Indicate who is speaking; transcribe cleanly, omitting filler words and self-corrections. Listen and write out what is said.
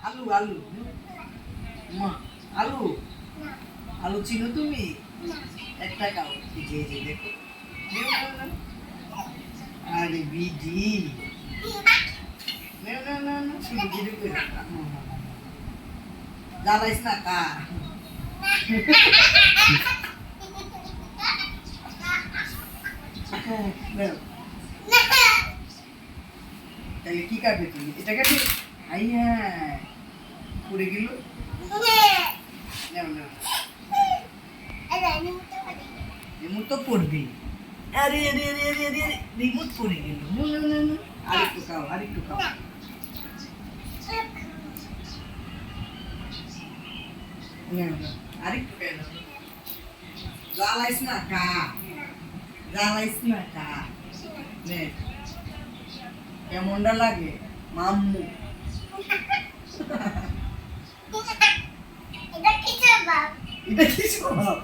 Speaker 1: আলু আলু মা আলু আলু চিনো তুমি একটা খাও এই যে দেখো নেও নাও নাও আরে বিডি নেও নাও নাও নাও শুধু বিডি করে জ্বালাইস না কা নেও তাহলে কি কাটবে তুমি এটা কাটবে আই হ্যাঁ পড়ে গেল নেও নেও রিমোট তো পড়বে আরে আরে আরে আরে আরে রিমোট পড়ে গেল নেও নেও নেও নেও আরেকটু খাও আরেকটু খাও নেও নেও আরেকটু খাও নাও জ্বালাইস না কা জ্বালাইস না কা নে কেমনটা লাগে মাম্মু এটা কি স্বভাব